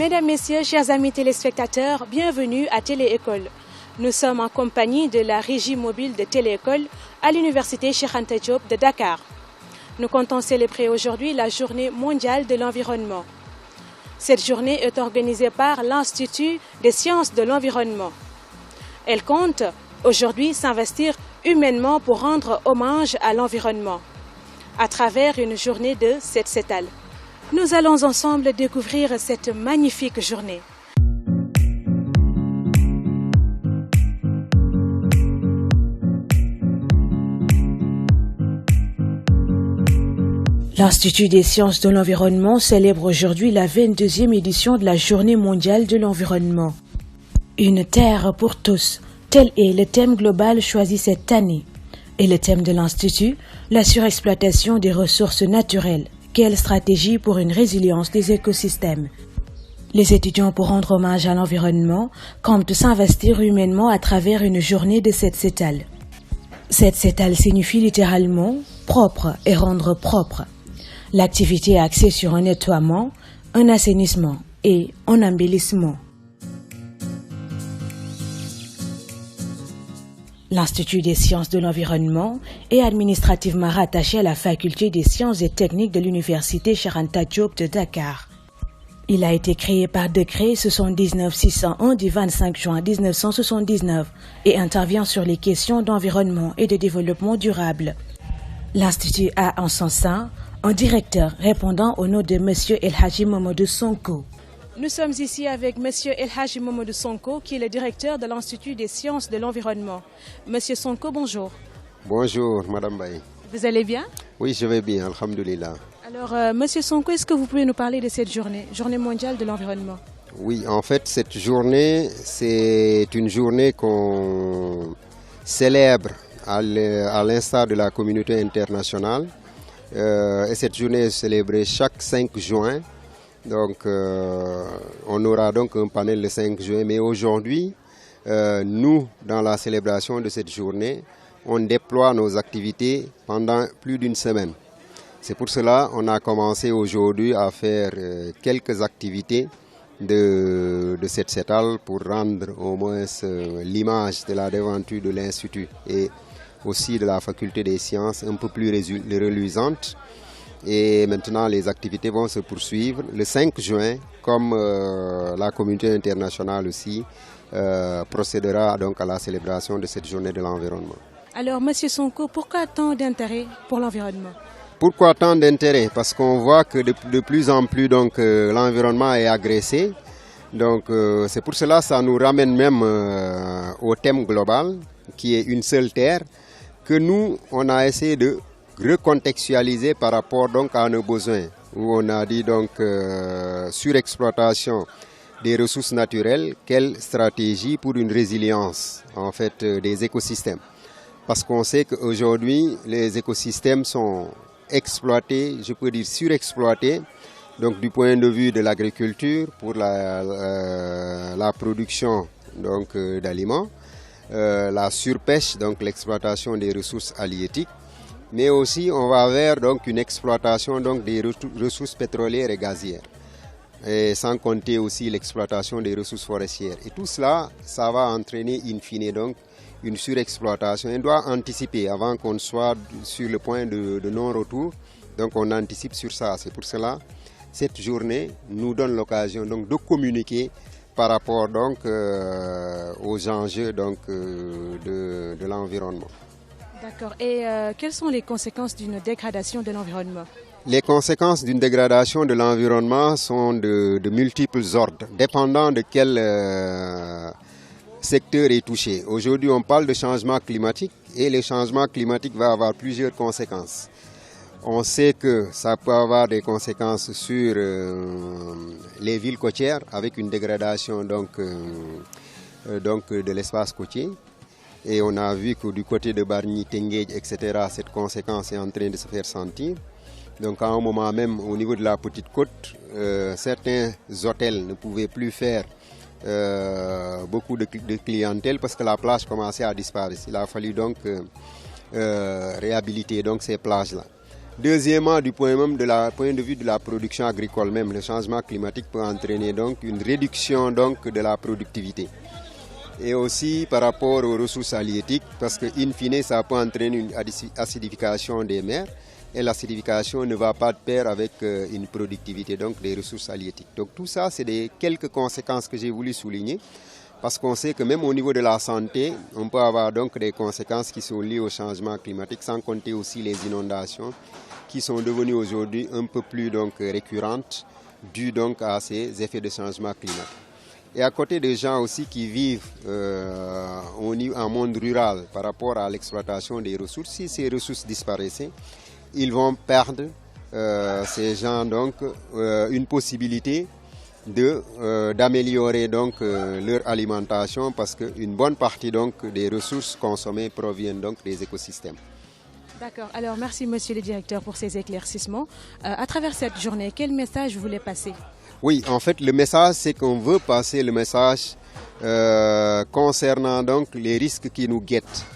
Mesdames, Messieurs, chers amis téléspectateurs, bienvenue à Télé-École. Nous sommes en compagnie de la régie mobile de Télé-École à l'université Cheikh Anta Diop de Dakar. Nous comptons célébrer aujourd'hui la journée mondiale de l'environnement. Cette journée est organisée par l'Institut des sciences de l'environnement. Elle compte aujourd'hui s'investir humainement pour rendre hommage à l'environnement à travers une journée de Set Setal. Nous allons ensemble découvrir cette magnifique journée. L'Institut des sciences de l'environnement célèbre aujourd'hui la 22e édition de la Journée mondiale de l'environnement. Une terre pour tous, tel est le thème global choisi cette année. Et le thème de l'Institut, la surexploitation des ressources naturelles. Quelle stratégie pour une résilience des écosystèmes? Les étudiants, pour rendre hommage à l'environnement, comptent s'investir humainement à travers une journée de Set Setal. Set Setal signifie littéralement propre et rendre propre. L'activité est axée sur un nettoiement, un assainissement et un embellissement. L'Institut des sciences de l'environnement est administrativement rattaché à la faculté des sciences et techniques de l'université Cheikh Anta Diop de Dakar. Il a été créé par décret 79-601 du 25 juin 1979 et intervient sur les questions d'environnement et de développement durable. L'Institut a en son sein un directeur répondant au nom de M. El Hadji Mamadou Sonko. Nous sommes ici avec M. El Hadji Mamadou Sonko, qui est le directeur de l'Institut des sciences de l'environnement. Monsieur Sonko, bonjour. Bonjour, Madame Baye. Vous allez bien? Oui, je vais bien, alhamdoulilah. Alors, Monsieur Sonko, est-ce que vous pouvez nous parler de cette journée mondiale de l'environnement? Oui, en fait, cette journée, c'est une journée qu'on célèbre à l'instar de la communauté internationale. Et cette journée est célébrée chaque 5 juin. Donc, on aura donc un panel le 5 juin. Mais aujourd'hui, nous, dans la célébration de cette journée, on déploie nos activités pendant plus d'une semaine. C'est pour cela qu'on a commencé aujourd'hui à faire quelques activités de Set Setal pour rendre au moins l'image de la devanture de l'Institut et aussi de la faculté des sciences un peu plus reluisante. Et maintenant, les activités vont se poursuivre le 5 juin, comme la communauté internationale aussi procédera donc à la célébration de cette journée de l'environnement. Alors, Monsieur Sonko, pourquoi tant d'intérêt pour l'environnement? Pourquoi tant d'intérêt? Parce qu'on voit que de plus en plus donc l'environnement est agressé. Donc c'est pour cela que ça nous ramène même au thème global, qui est une seule terre, que nous, on a essayé de recontextualiser par rapport donc à nos besoins, où on a dit donc surexploitation des ressources naturelles, quelle stratégie pour une résilience en fait des écosystèmes. Parce qu'on sait qu'aujourd'hui les écosystèmes sont exploités, je peux dire surexploités, donc du point de vue de l'agriculture pour la production donc d'aliments, la surpêche, donc l'exploitation des ressources halieutiques. Mais aussi, on va vers donc une exploitation donc des ressources pétrolières et gazières. Et sans compter aussi l'exploitation des ressources forestières. Et tout cela, ça va entraîner in fine donc une surexploitation. On doit anticiper avant qu'on soit sur le point de non-retour. Donc on anticipe sur ça. C'est pour cela cette journée nous donne l'occasion donc de communiquer par rapport donc aux enjeux donc de l'environnement. D'accord. Et quelles sont les conséquences d'une dégradation de l'environnement? Les conséquences d'une dégradation de l'environnement sont de multiples ordres, dépendant de quel secteur est touché. Aujourd'hui, on parle de changement climatique et le changement climatique va avoir plusieurs conséquences. On sait que ça peut avoir des conséquences sur les villes côtières avec une dégradation donc de l'espace côtier. Et on a vu que du côté de Bargny, Tenguèdj, etc., cette conséquence est en train de se faire sentir. Donc à un moment même, au niveau de la petite côte, certains hôtels ne pouvaient plus faire beaucoup de clientèle parce que la plage commençait à disparaître. Il a fallu donc réhabiliter donc ces plages-là. Deuxièmement, du point de vue de la production agricole même, le changement climatique peut entraîner donc une réduction donc de la productivité. Et aussi par rapport aux ressources halieutiques, parce que in fine, ça peut entraîner une acidification des mers. Et l'acidification ne va pas de pair avec une productivité donc des ressources halieutiques. Donc tout ça, c'est quelques conséquences que j'ai voulu souligner, parce qu'on sait que même au niveau de la santé, on peut avoir donc des conséquences qui sont liées au changement climatique, sans compter aussi les inondations qui sont devenues aujourd'hui un peu plus donc récurrentes, dues donc à ces effets de changement climatique. Et à côté des gens aussi qui vivent en monde rural par rapport à l'exploitation des ressources, si ces ressources disparaissaient, ils vont perdre, ces gens, donc, une possibilité d'améliorer donc leur alimentation, parce qu'une bonne partie donc des ressources consommées proviennent donc des écosystèmes. D'accord. Alors, merci, monsieur le directeur, pour ces éclaircissements. À travers cette journée, quel message vous voulez passer? Oui, en fait, le message, c'est qu'on veut passer le message concernant donc les risques qui nous guettent.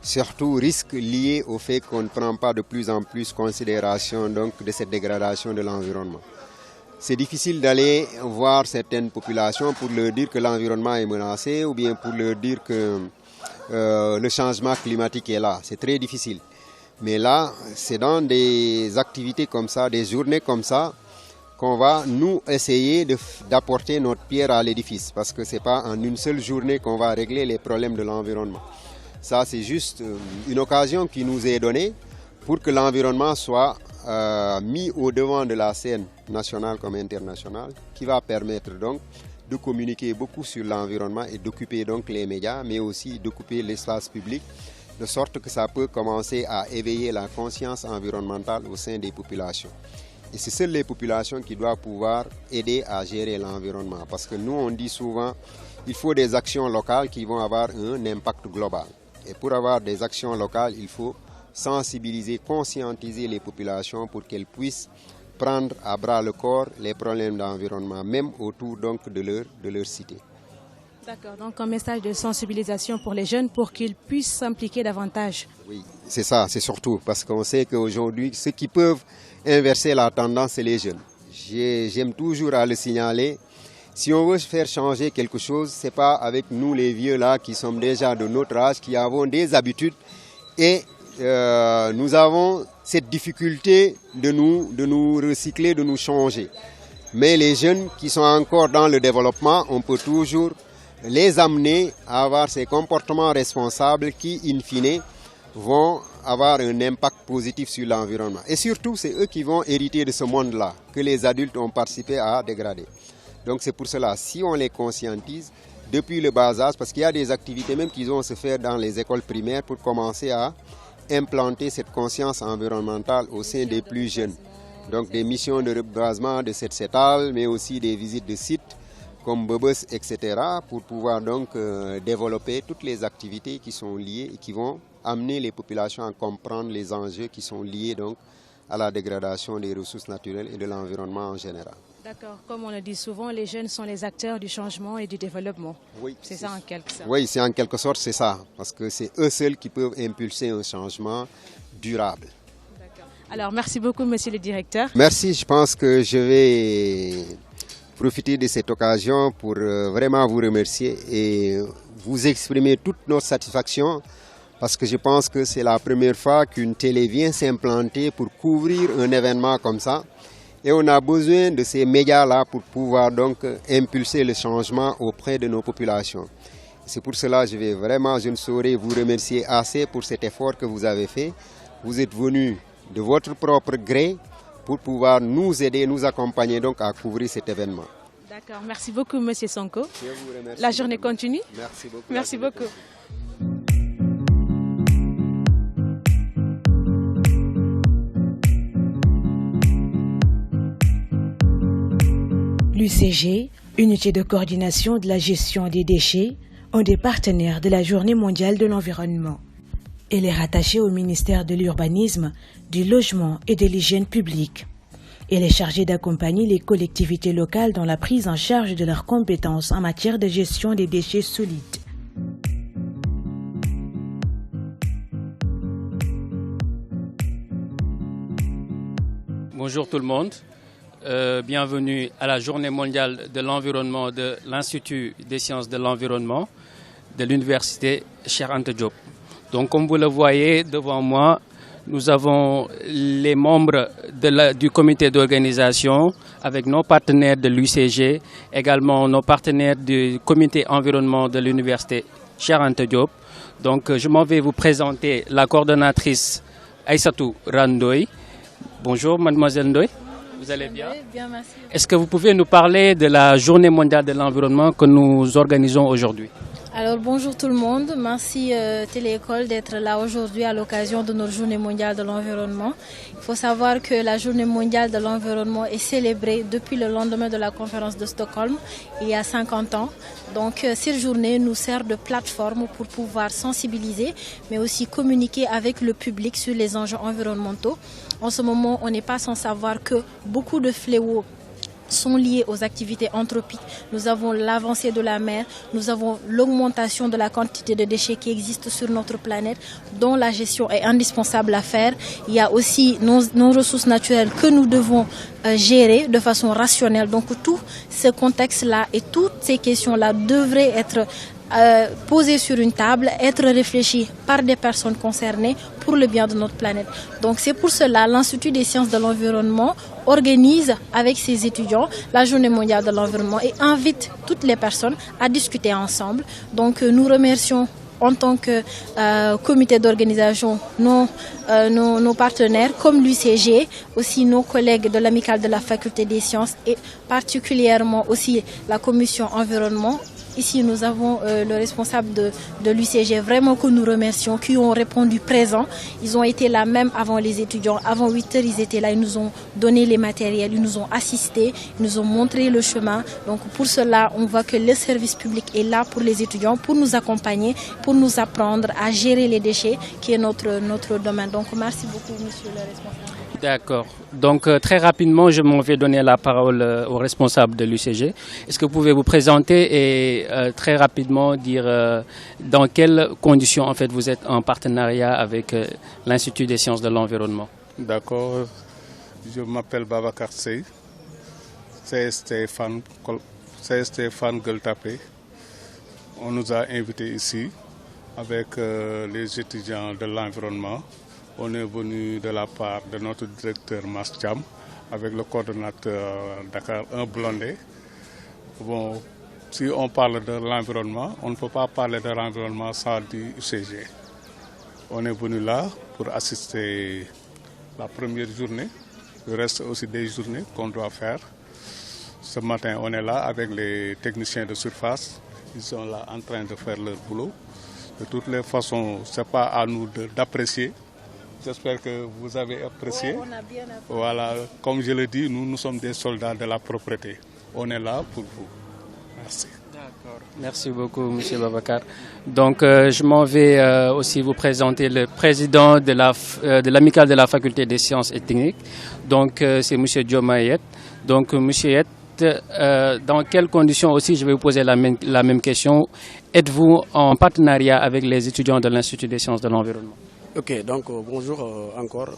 Surtout risques liés au fait qu'on ne prend pas de plus en plus considération donc, de cette dégradation de l'environnement. C'est difficile d'aller voir certaines populations pour leur dire que l'environnement est menacé ou bien pour leur dire que le changement climatique est là. C'est très difficile. Mais là, c'est dans des activités comme ça, des journées comme ça, qu'on va nous essayer d'apporter notre pierre à l'édifice. Parce que ce n'est pas en une seule journée qu'on va régler les problèmes de l'environnement. Ça, c'est juste une occasion qui nous est donnée pour que l'environnement soit mis au devant de la scène nationale comme internationale, qui va permettre donc de communiquer beaucoup sur l'environnement et d'occuper donc les médias, mais aussi d'occuper l'espace public, de sorte que ça peut commencer à éveiller la conscience environnementale au sein des populations. Et c'est seules les populations qui doivent pouvoir aider à gérer l'environnement, parce que nous, on dit souvent qu'il faut des actions locales qui vont avoir un impact global. Et pour avoir des actions locales, il faut sensibiliser, conscientiser les populations pour qu'elles puissent prendre à bras le corps les problèmes d'environnement, même autour donc de leur cité. D'accord, donc un message de sensibilisation pour les jeunes pour qu'ils puissent s'impliquer davantage. Oui, c'est ça, c'est surtout parce qu'on sait qu'aujourd'hui, ceux qui peuvent inverser la tendance, c'est les jeunes. J'aime toujours à le signaler. Si on veut faire changer quelque chose, ce n'est pas avec nous les vieux là qui sommes déjà de notre âge, qui avons des habitudes et nous avons cette difficulté de nous recycler, de nous changer. Mais les jeunes qui sont encore dans le développement, on peut toujours les amener à avoir ces comportements responsables qui, in fine, vont avoir un impact positif sur l'environnement. Et surtout, c'est eux qui vont hériter de ce monde-là que les adultes ont participé à dégrader. Donc c'est pour cela, si on les conscientise depuis le bas âge, parce qu'il y a des activités même qui vont se faire dans les écoles primaires pour commencer à implanter cette conscience environnementale au sein des plus jeunes. Donc des missions de reboisement de cette cétale, mais aussi des visites de sites comme Bobos, etc. pour pouvoir donc développer toutes les activités qui sont liées et qui vont amener les populations à comprendre les enjeux qui sont liés donc à la dégradation des ressources naturelles et de l'environnement en général. D'accord, comme on le dit souvent, les jeunes sont les acteurs du changement et du développement. Oui, c'est ça en quelque sorte. Oui, c'est en quelque sorte c'est ça, parce que c'est eux seuls qui peuvent impulser un changement durable. D'accord. Alors merci beaucoup, monsieur le directeur. Merci, je pense que je vais profiter de cette occasion pour vraiment vous remercier et vous exprimer toute notre satisfaction, parce que je pense que c'est la première fois qu'une télé vient s'implanter pour couvrir un événement comme ça. Et on a besoin de ces médias-là pour pouvoir donc impulser le changement auprès de nos populations. C'est pour cela que je ne saurais vous remercier assez pour cet effort que vous avez fait. Vous êtes venus de votre propre gré pour pouvoir nous aider, nous accompagner donc à couvrir cet événement. D'accord, merci beaucoup, monsieur Sonko. Je vous remercie. La journée continue. Merci beaucoup. Merci beaucoup. L'UCG, Unité de coordination de la gestion des déchets, un des partenaires de la Journée mondiale de l'environnement. Elle est rattachée au ministère de l'Urbanisme, du Logement et de l'Hygiène publique. Elle est chargée d'accompagner les collectivités locales dans la prise en charge de leurs compétences en matière de gestion des déchets solides. Bonjour tout le monde. Bienvenue à la Journée mondiale de l'environnement de l'Institut des sciences de l'environnement de l'Université Cheikh Anta Diop. Donc comme vous le voyez devant moi, nous avons les membres du comité d'organisation avec nos partenaires de l'UCG, également nos partenaires du comité environnement de l'Université Cheikh Anta Diop. Donc je m'en vais vous présenter la coordonnatrice Aïssatou Randoy. Bonjour mademoiselle Ndoye. Vous allez bien? Bien, merci. Est-ce que vous pouvez nous parler de la Journée mondiale de l'environnement que nous organisons aujourd'hui? Alors bonjour tout le monde, merci Téléécole d'être là aujourd'hui à l'occasion de notre Journée mondiale de l'environnement. Il faut savoir que la Journée mondiale de l'environnement est célébrée depuis le lendemain de la conférence de Stockholm, il y a 50 ans. Donc cette journée nous sert de plateforme pour pouvoir sensibiliser, mais aussi communiquer avec le public sur les enjeux environnementaux. En ce moment, on n'est pas sans savoir que beaucoup de fléaux sont liés aux activités anthropiques. Nous avons l'avancée de la mer, nous avons l'augmentation de la quantité de déchets qui existent sur notre planète, dont la gestion est indispensable à faire. Il y a aussi nos ressources naturelles que nous devons gérer de façon rationnelle. Donc tout ce contexte-là et toutes ces questions-là devraient être posées sur une table, être réfléchies par des personnes concernées pour le bien de notre planète. Donc c'est pour cela l'Institut des sciences de l'environnement organise avec ses étudiants la Journée mondiale de l'environnement et invite toutes les personnes à discuter ensemble. Donc nous remercions en tant que comité d'organisation nos partenaires comme l'UCG, aussi nos collègues de l'amicale de la faculté des sciences et particulièrement aussi la commission environnement. Ici, nous avons le responsable de l'UCG, vraiment que nous remercions, qui ont répondu présent. Ils ont été là même avant les étudiants. Avant 8 heures, ils étaient là, ils nous ont donné les matériels, ils nous ont assistés, ils nous ont montré le chemin. Donc pour cela, on voit que le service public est là pour les étudiants, pour nous accompagner, pour nous apprendre à gérer les déchets, qui est notre domaine. Donc merci beaucoup, monsieur le responsable. D'accord. Donc très rapidement, je m'en vais donner la parole au responsable de l'UCG. Est-ce que vous pouvez vous présenter et très rapidement dire dans quelles conditions en fait vous êtes en partenariat avec l'Institut des sciences de l'environnement? D'accord. Je m'appelle Babacar Sey, CST Fan Gueule Tapée. On nous a invités ici avec les étudiants de l'environnement. On est venu de la part de notre directeur Mastiam avec le coordonnateur Dakar 1 Blondé. Bon, si on parle de l'environnement, on ne peut pas parler de l'environnement sans du UCG. On est venu là pour assister la première journée. Il reste aussi des journées qu'on doit faire. Ce matin, on est là avec les techniciens de surface. Ils sont là en train de faire leur boulot. De toutes les façons, ce n'est pas à nous d'apprécier. J'espère que vous avez apprécié. Ouais, on a bien apprécié. Voilà, comme je le dis, nous sommes des soldats de la propreté. On est là pour vous. Merci. D'accord. Merci beaucoup, monsieur Babacar. Donc, je m'en vais aussi vous présenter le président de l'amicale de la faculté des sciences et techniques. Donc, c'est monsieur Diomayet. Donc, monsieur Yet, dans quelles conditions aussi, je vais vous poser la même question. Êtes-vous en partenariat avec les étudiants de l'Institut des sciences de l'environnement? Ok, donc bonjour encore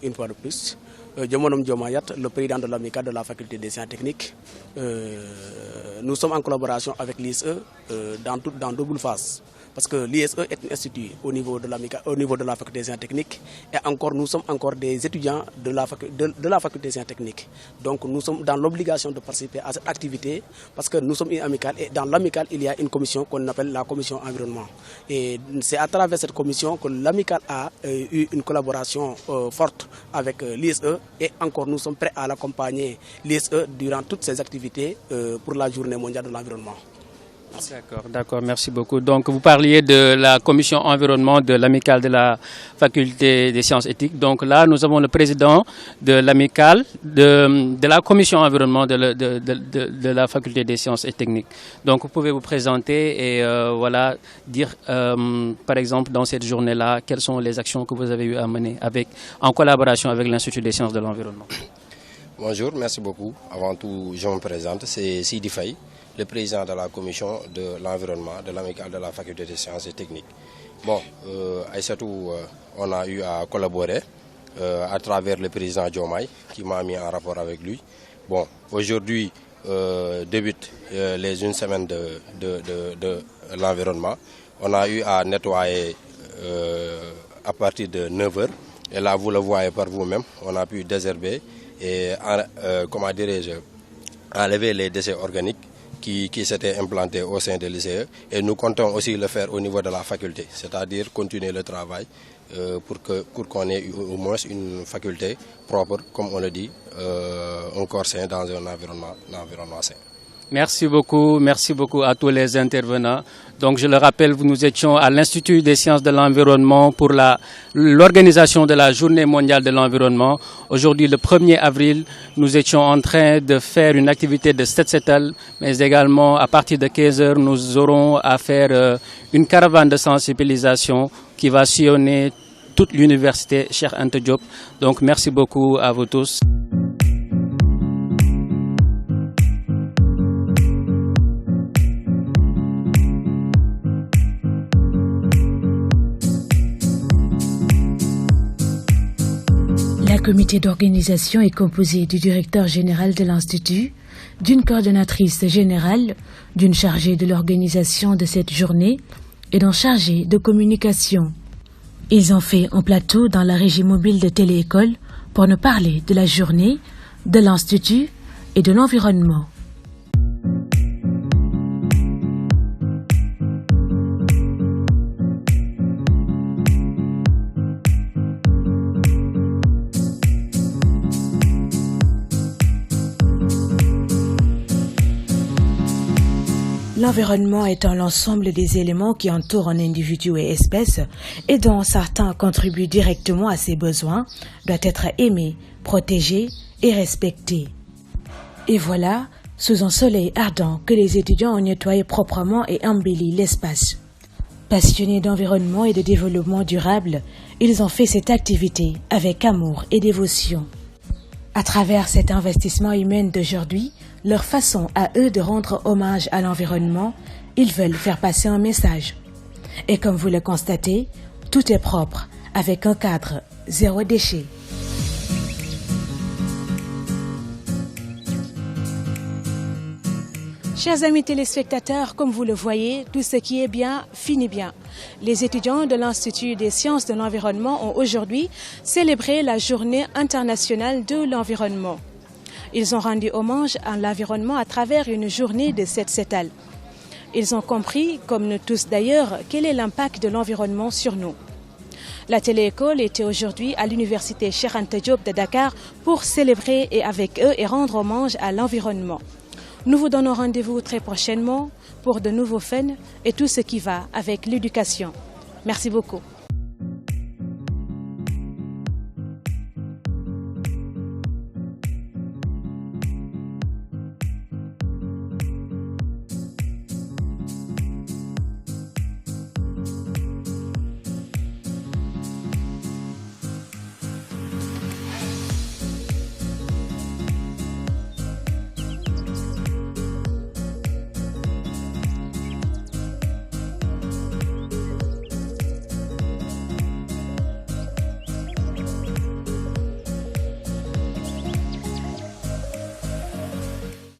une fois de plus. Je me nomme Diomayat, le président de l'amicale de la faculté des sciences techniques. Nous sommes en collaboration avec l'ISE dans double phase. Parce que l'ISE est un institut au niveau de la faculté des sciences techniques. Et encore, nous sommes encore des étudiants de la faculté des sciences techniques. Donc nous sommes dans l'obligation de participer à cette activité parce que nous sommes une amicale et dans l'amicale, il y a une commission qu'on appelle la commission environnement. Et c'est à travers cette commission que l'amicale a eu une collaboration forte avec l'ISE et encore nous sommes prêts à l'accompagner l'ISE durant toutes ses activités pour la journée mondiale de l'environnement. D'accord, merci beaucoup. Donc vous parliez de la commission environnement de l'amicale de la faculté des sciences éthiques. Donc là, nous avons le président de l'amicale de la commission environnement de la faculté des sciences et techniques. Donc vous pouvez vous présenter et voilà, dire par exemple dans cette journée-là, quelles sont les actions que vous avez eu à mener en collaboration avec l'Institut des sciences de l'environnement. Bonjour, merci beaucoup. Avant tout, je me présente, c'est Sidi Faye, le président de la commission de l'environnement de l'amicale de la faculté des sciences et techniques. Bon, Aïssatou, on a eu à collaborer à travers le président Diomaye qui m'a mis en rapport avec lui. Bon, aujourd'hui débute les une semaine de l'environnement. On a eu à nettoyer à partir de 9h. Et là, vous le voyez par vous-même, on a pu désherber et enlever les déchets organiques qui s'étaient implantés au sein de l'ICE. Et nous comptons aussi le faire au niveau de la faculté, c'est-à-dire continuer le travail pour qu'on ait au moins une faculté propre, comme on le dit, un corps sain dans un environnement sain. Merci beaucoup à tous les intervenants. Donc je le rappelle, nous étions à l'Institut des sciences de l'environnement pour l'organisation de la Journée mondiale de l'environnement. Aujourd'hui, le 1er avril, nous étions en train de faire une activité de Set Setal, mais également à partir de 15h, nous aurons à faire une caravane de sensibilisation qui va sillonner toute l'université Cheikh Anta Diop. Donc merci beaucoup à vous tous. Le comité d'organisation est composé du directeur général de l'Institut, d'une coordonnatrice générale, d'une chargée de l'organisation de cette journée et d'un chargé de communication. Ils ont fait un plateau dans la régie mobile de Téléécole pour nous parler de la journée, de l'Institut et de l'environnement. L'environnement étant l'ensemble des éléments qui entourent un individu et espèce et dont certains contribuent directement à ses besoins, doit être aimé, protégé et respecté. Et voilà, sous un soleil ardent, que les étudiants ont nettoyé proprement et embelli l'espace. Passionnés d'environnement et de développement durable, ils ont fait cette activité avec amour et dévotion. À travers cet investissement humain d'aujourd'hui, leur façon à eux de rendre hommage à l'environnement, ils veulent faire passer un message. Et comme vous le constatez, tout est propre, avec un cadre zéro déchet. Chers amis téléspectateurs, comme vous le voyez, tout ce qui est bien finit bien. Les étudiants de l'Institut des sciences de l'environnement ont aujourd'hui célébré la Journée internationale de l'environnement. Ils ont rendu hommage à l'environnement à travers une journée de Set Setal. Ils ont compris, comme nous tous d'ailleurs, quel est l'impact de l'environnement sur nous. La Téléécole était aujourd'hui à l'université Cheikh Anta Diop de Dakar pour célébrer et avec eux et rendre hommage à l'environnement. Nous vous donnons rendez-vous très prochainement pour de nouveaux fun et tout ce qui va avec l'éducation. Merci beaucoup.